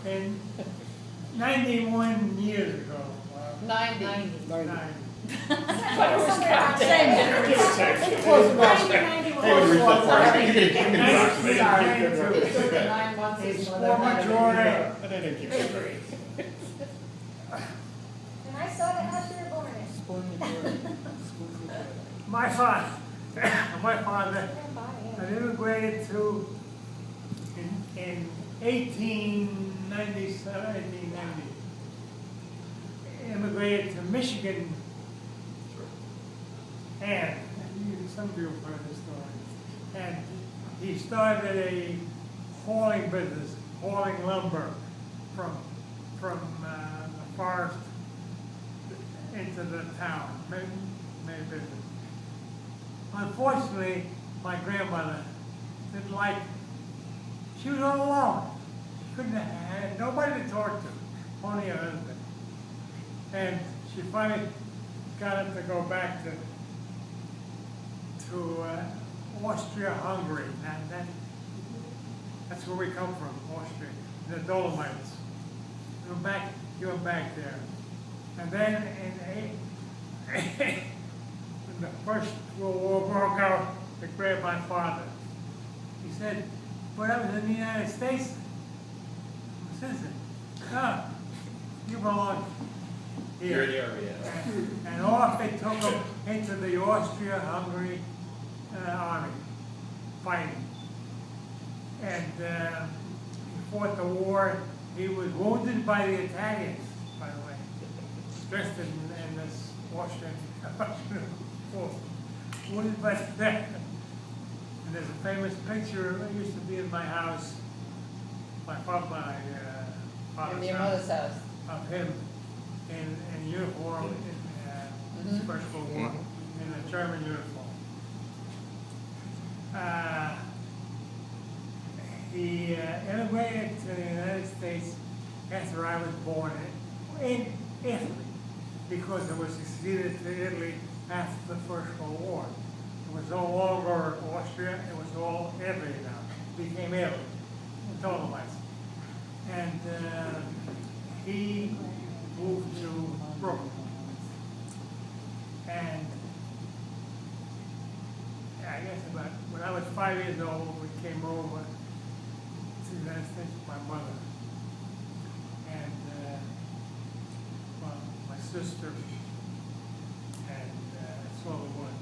And 91 years ago. 90. 90. Same difference. Close enough. Hey, we reached that far. You can approximate. Sorry. It took the 9 months. It's is what more I had to mature. do. I didn't keep it straight. And I saw the house you were born in. My father, my father Never mind, had immigrated to, in 1890, immigrated to Michigan. And some of you have heard this story. And he started a hauling business, hauling lumber from the forest into the town, made business. Unfortunately, my grandmother didn't like, she was all alone. She couldn't had nobody to talk to, only her husband. And she finally got him to go back to Austria-Hungary. That's where we come from, Austria, the Dolomites. He went back there. And then when the First World War broke out, they grabbed my father. He said, but I was in the United States. I'm a citizen. No, you belong Here here. they are, yeah. And off they took him into the Austria-Hungary army, fighting. And he fought the war. He was wounded by the Italians, by the way, dressed in this Austrian war. Wounded by them. And there's a famous picture, it used to be in my house, my father's In your house, mother's house. of him in uniform in Mhm. First World War, in a German uniform. He immigrated to the United States after I was born in Italy, because it was succeeded to Italy after the First World War. It was no longer Austria, it was all Italy now. It became Italy, the Dolomites. And he moved to Brooklyn. And I guess about, when I was 5 years old, we came over to the United States with my mother. And, well, my sister, and that's all it was.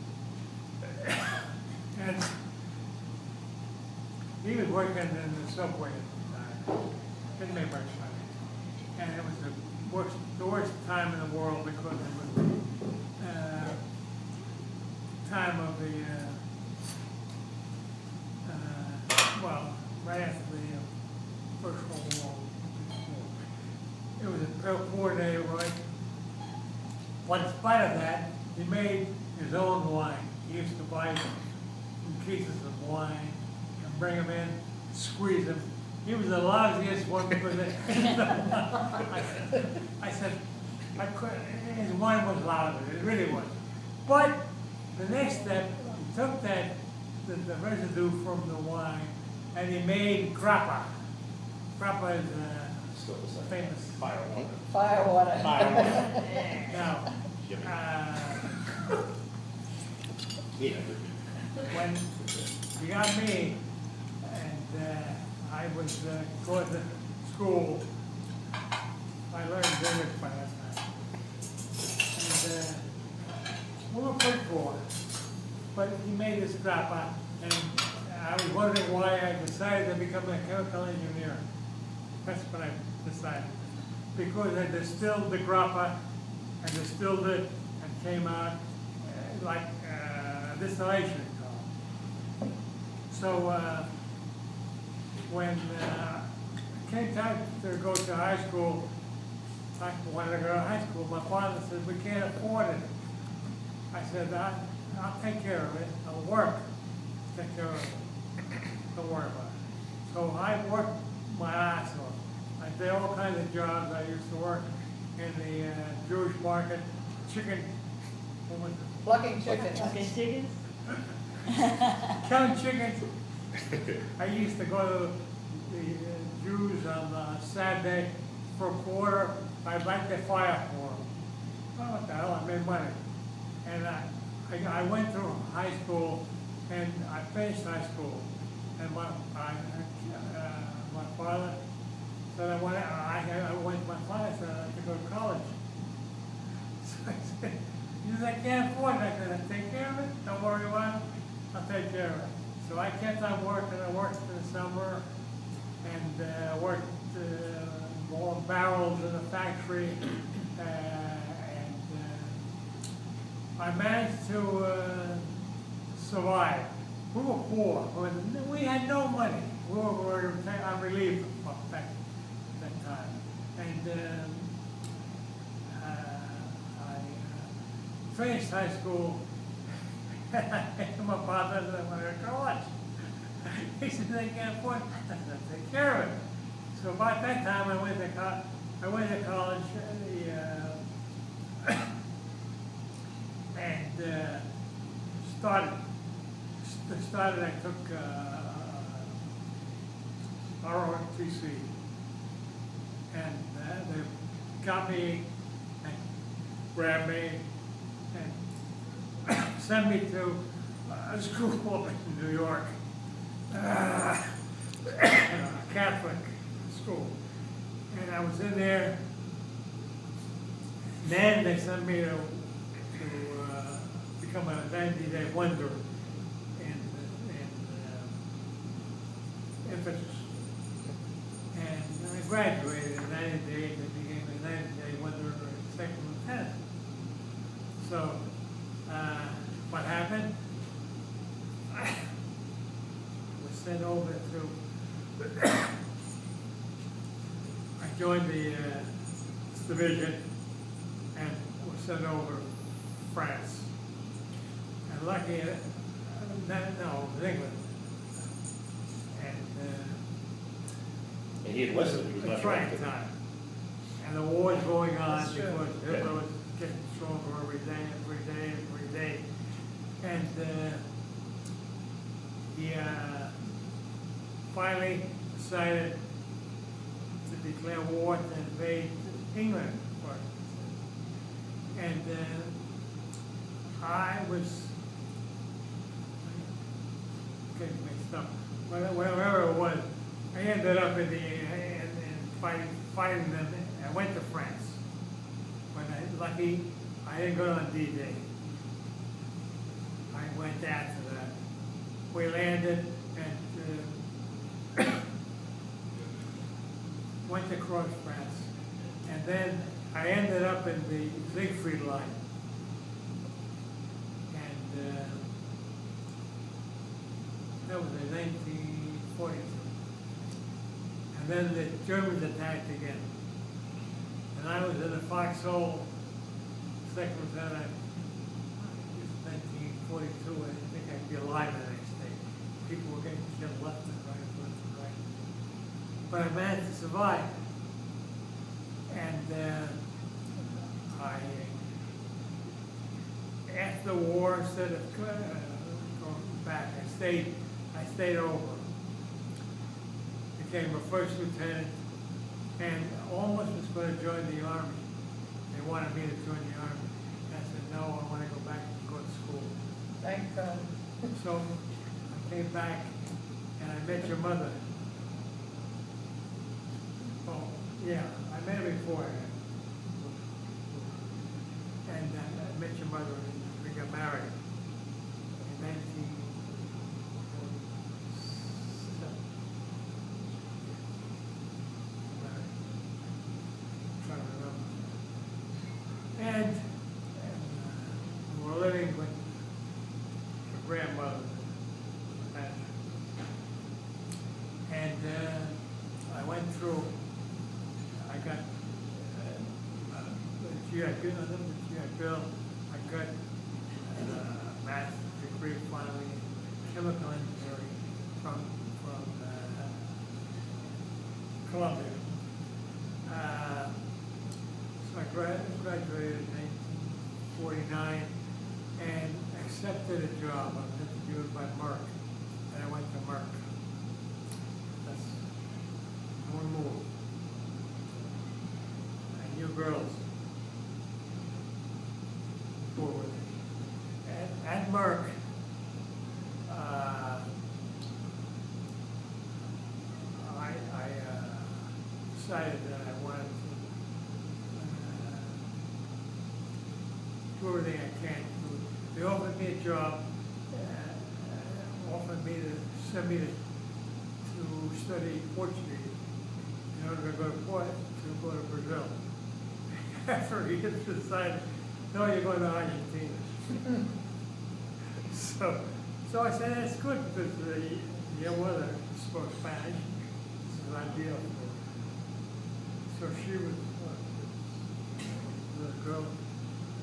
And he was working in the subway at the time. Didn't make much money. And it was the worst time in the world, because it was the time of the, well, right after the First World War. It was a poor day, right? But in spite of that, he made his own wine. He used to buy cases of wine and bring them in, squeeze them. He was the lousiest one because I said, I couldn't, his wine was lousy, it really was. But the next step, he took that, the residue from the wine, and he made grappa. Grappa is Still the same. famous. Firewater. Firewater. Now, Yeah. when he got me, and I was going to school, I learned English by that time. And we were pretty poor, but he made this grappa, and I was wondering why I decided to become a chemical engineer. That's what I decided. Because I distilled the grappa, and distilled it, and came out like distillation. So when it came time to go to high school, I wanted to go to high school, my father said, we can't afford it. I said, I'll take care of it, I'll work, take care of it, don't worry about it. So I worked my ass off. I did all kinds of jobs. I used to work in the Jewish market, chicken, what was it? Plucking chickens. chickens? Counting chickens. I used to go to the Jews on Saturday for a quarter, I'd light their fire for them. Oh, what the hell, I made money. And I went through high school, and I finished high school. And my father said my father said I had to go to college. So I said, he said, I can't afford it. I said, I'll take care of it, don't worry about it, I'll take care of it. So I kept on working, I worked in the summer, and worked more barrels in the factory, and I managed to survive. We were poor, we had no money, we were on relief back that time. And I finished high school, and my father said, I want to go to college. He said, they can't afford it. I said, I'll take care of it. So about that time, I went to college, and started, I took ROTC, and they got me and grabbed me and sent me to a school up in New York, a Catholic school. And I was in there, and then they sent me to become a 90-day wonder in Ephesus. And I graduated in 90 days and became a 90-day wonder second lieutenant. So, what happened? I was sent over to, I joined the division and was sent over to France. And lucky, no, England. And he had listened, he was A much trying right. time. And the war was going on That's true. because Hitler was getting stronger every day. And he finally decided to declare war to invade England. And I was getting mixed up. Wherever it was, I ended up in fighting them. I went to France. Lucky, I didn't go on D-Day. I went after that. We landed and went across France. And then I ended up in the Siegfried Line. And that was in 1942. And then the Germans attacked again. And I was in a foxhole, second lieutenant, 1942, I didn't think I'd be alive the next day. People were getting killed left and right. But I managed to survive. And after the war, instead of going back, I stayed over. Became a first lieutenant, and almost was going to join the Army. They wanted me to join the Army. And I said, no, I want to go back and go to school. Thank God. So I came back, and I met your mother. Oh, yeah, I met her before. And I met your mother, and we got married in 1947. Trying to remember. And we were living with your grandmother. And I went through, I got the GI Bill, I got a master's degree finally in chemical engineering from Columbia. So I graduated in 1949 and accepted a job. I was interviewed by Merck, and I went to Merck. I one move. And you girls, go with it. At Merck, I decided that I wanted to do everything I can. They offered me a job, offered me to send me to study Portuguese in order to go to Brazil. After he decided, no, you're going to Argentina. So I said, that's good because your mother spoke Spanish. This is ideal for her. So she was the girl.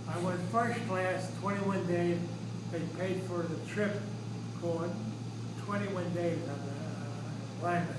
I went first class, 21 days. They paid for the trip going 21 days on the lineman.